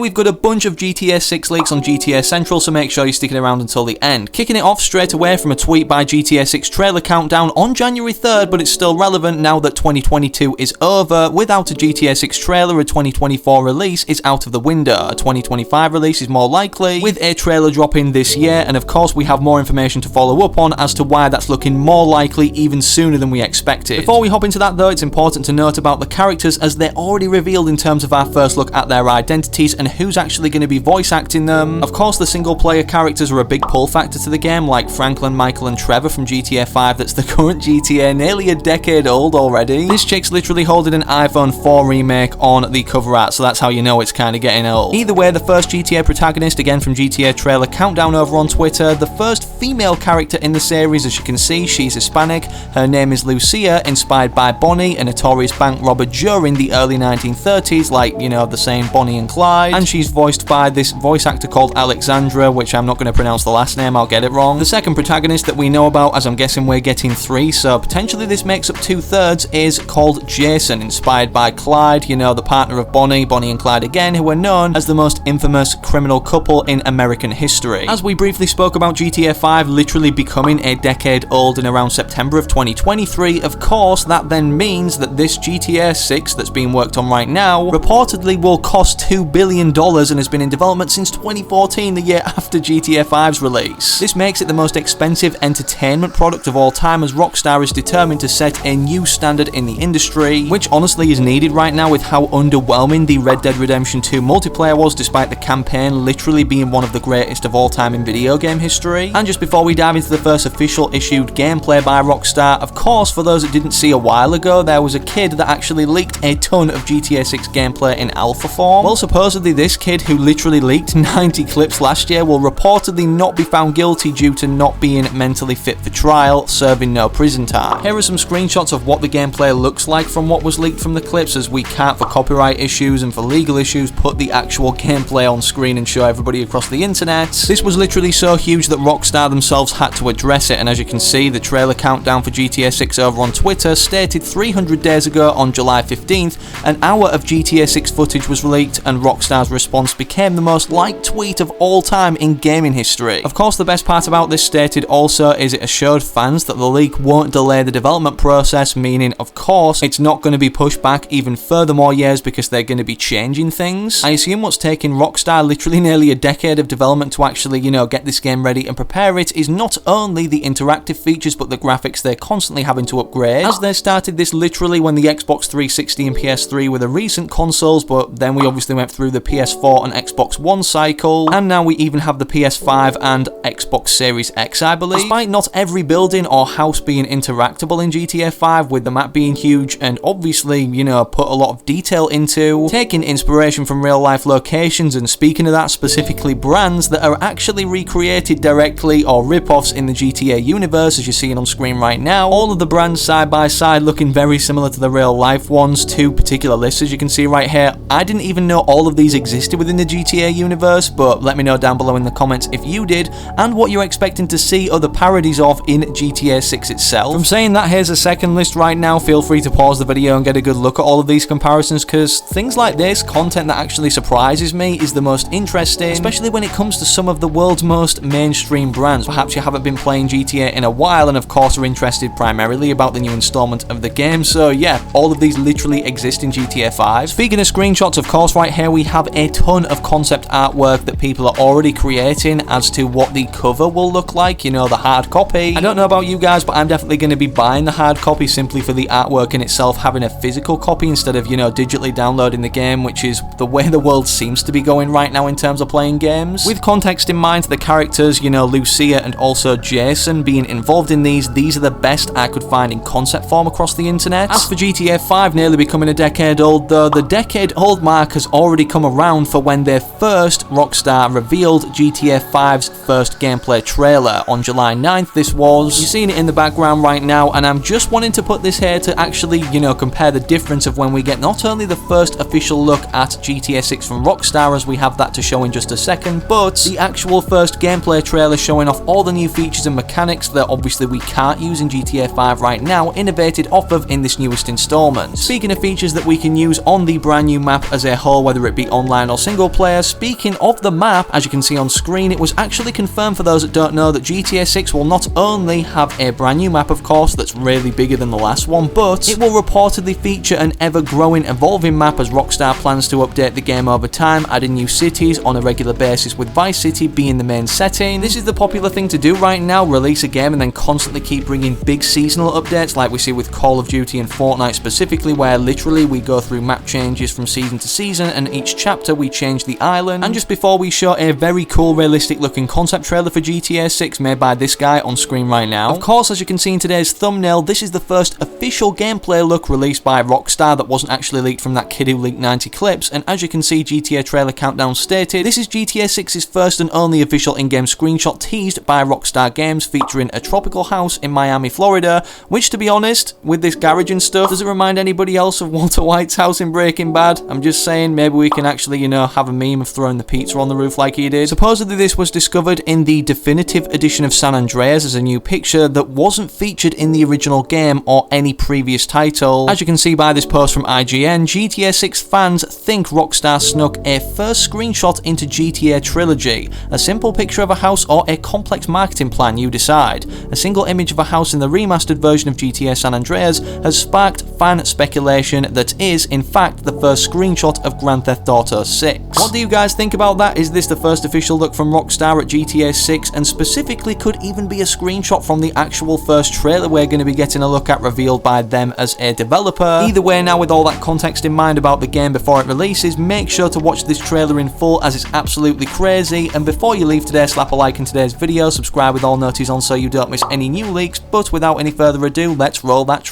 We've got a bunch of GTA 6 leaks on GTA Central, so make sure you're sticking around until the end. Kicking it off straight away from a tweet by GTA 6 trailer countdown on January 3rd, but it's still relevant now that 2022 is over. Without a GTA 6 trailer, a 2024 release is out of the window. A 2025 release is more likely, with a trailer dropping this year, and of course we have more information to follow up on as to why that's looking more likely even sooner than we expected. Before we hop into that though, it's important to note about the characters as they're already revealed in terms of our first look at their identities and who's actually going to be voice acting them. Of course, the single player characters are a big pull factor to the game, like Franklin, Michael and Trevor from GTA 5 that's the current GTA, nearly a decade old already. This chick's literally holding an iPhone 4 remake on the cover art, so that's how you know it's kind of getting old. Either way, the first GTA protagonist, again from GTA trailer countdown over on Twitter, the first female character in the series, as you can see, she's Hispanic. Her name is Lucia, inspired by Bonnie, a notorious bank robber during the early 1930s, like, you know, the saying Bonnie and Clyde, and she's voiced by this voice actor called Alexandra, which I'm not going to pronounce the last name, I'll get it wrong. The second protagonist that we know about, as I'm guessing we're getting 3, so potentially this makes up 2/3, is called Jason, inspired by Clyde, you know, the partner of Bonnie and Clyde again, who are known as the most infamous criminal couple in American history. As we briefly spoke about GTA 5 literally becoming a decade old in around September of 2023, of course that then means that this GTA 6 that's being worked on right now reportedly will cost $2 billion and has been in development since 2014, the year after GTA 5's release. This makes it the most expensive entertainment product of all time, as Rockstar is determined to set a new standard in the industry, which honestly is needed right now with how underwhelming the Red Dead Redemption 2 multiplayer was, despite the campaign literally being one of the greatest of all time in video game history. And just before we dive into the first official issued gameplay by Rockstar, of course, for those that didn't see a while ago, there was a kid that actually leaked a ton of GTA 6 gameplay in alpha form. Well, supposedly this kid, who literally leaked 90 clips last year, will reportedly not be found guilty due to not being mentally fit for trial, serving no prison time. Here are some screenshots of what the gameplay looks like from what was leaked from the clips, as we can't, for copyright issues and for legal issues, put the actual gameplay on screen and show everybody across the internet. This was literally so huge that Rockstar themselves had to address it, and as you can see, the trailer countdown for GTA 6 over on Twitter stated 300 days ago on July 15th, an hour of GTA 6 footage was leaked, and Rockstar's response became the most liked tweet of all time in gaming history. Of course, the best part about this stated also is it assured fans that the leak won't delay the development process, meaning, of course, it's not going to be pushed back even further more years because they're going to be changing things. I assume what's taking Rockstar literally nearly a decade of development to actually, you know, get this game ready and prepare it is not only the interactive features but the graphics they're constantly having to upgrade, as they started this literally when the Xbox 360 and PS3 were the recent consoles, but then we obviously went through the PS4 and Xbox One cycle, and now we even have the PS5 and Xbox Series X, I believe. Despite not every building or house being interactable in GTA 5, with the map being huge and obviously, you know, put a lot of detail into, taking inspiration from real life locations, and speaking of that, specifically brands that are actually recreated directly or rip-offs in the GTA universe, as you're seeing on screen right now. All of the brands side by side looking very similar to the real life ones. 2 particular lists, as you can see right here. I didn't even know all of these existed within the GTA universe, but let me know down below in the comments if you did, and what you're expecting to see other parodies of in GTA 6 itself. From saying that, here's a second list right now. Feel free to pause the video and get a good look at all of these comparisons, because things like this, content that actually surprises me, is the most interesting, especially when it comes to some of the world's most mainstream brands. Perhaps you haven't been playing GTA in a while and of course are interested primarily about the new installment of the game, so yeah, all of these literally exist in GTA 5. Speaking of screenshots, of course, right here we have a ton of concept artwork that people are already creating as to what the cover will look like, you know, the hard copy. I don't know about you guys, but I'm definitely going to be buying the hard copy simply for the artwork in itself, having a physical copy instead of, you know, digitally downloading the game, which is the way the world seems to be going right now in terms of playing games. With context in mind, the characters, you know, Lucia and also Jason being involved in these are the best I could find in concept form across the internet. As for GTA 5 nearly becoming a decade old though, the decade old mark has already come around for when their first Rockstar revealed GTA 5's first gameplay trailer. On July 9th this was. You're seeing it in the background right now, and I'm just wanting to put this here to actually, you know, compare the difference of when we get not only the first official look at GTA 6 from Rockstar, as we have that to show in just a second, but the actual first gameplay trailer showing off all the new features and mechanics that obviously we can't use in GTA 5 right now, innovated off of in this newest installment. Speaking of features that we can use on the brand new map as a whole, whether it be online online or single player. Speaking of the map, as you can see on screen, it was actually confirmed for those that don't know that GTA 6 will not only have a brand new map, of course, that's really bigger than the last one, but it will reportedly feature an ever-growing, evolving map as Rockstar plans to update the game over time, adding new cities on a regular basis, with Vice City being the main setting. This is the popular thing to do right now, release a game and then constantly keep bringing big seasonal updates like we see with Call of Duty and Fortnite specifically, where literally we go through map changes from season to season, and each chapter we change the island. And just before we show a very cool, realistic looking concept trailer for GTA 6 made by this guy on screen right now. Of course, as you can see in today's thumbnail, this is the first official gameplay look released by Rockstar that wasn't actually leaked from that kid who leaked 90 clips, and as you can see, GTA Trailer Countdown stated, this is GTA 6's first and only official in-game screenshot teased by Rockstar Games, featuring a tropical house in Miami, Florida, which, to be honest, with this garage and stuff, does it remind anybody else of Walter White's house in Breaking Bad? I'm just saying, maybe we can actually, you know, have a meme of throwing the pizza on the roof like he did. Supposedly this was discovered in the definitive edition of San Andreas as a new picture that wasn't featured in the original game or any previous title. As you can see by this post from IGN, GTA 6 fans think Rockstar snuck a first screenshot into GTA Trilogy. A simple picture of a house or a complex marketing plan, you decide. A single image of a house in the remastered version of GTA San Andreas has sparked fan speculation that is, in fact, the first screenshot of Grand Theft Auto 6. What do you guys think about that? Is this the first official look from Rockstar at GTA 6, and specifically could even be a screenshot from the actual first trailer we're going to be getting a look at revealed by them as a developer? Either way, now with all that context in mind about the game before it releases, make sure to watch this trailer in full as it's absolutely crazy, and before you leave today, slap a like in today's video, subscribe with all notices on so you don't miss any new leaks, but without any further ado, let's roll that trailer.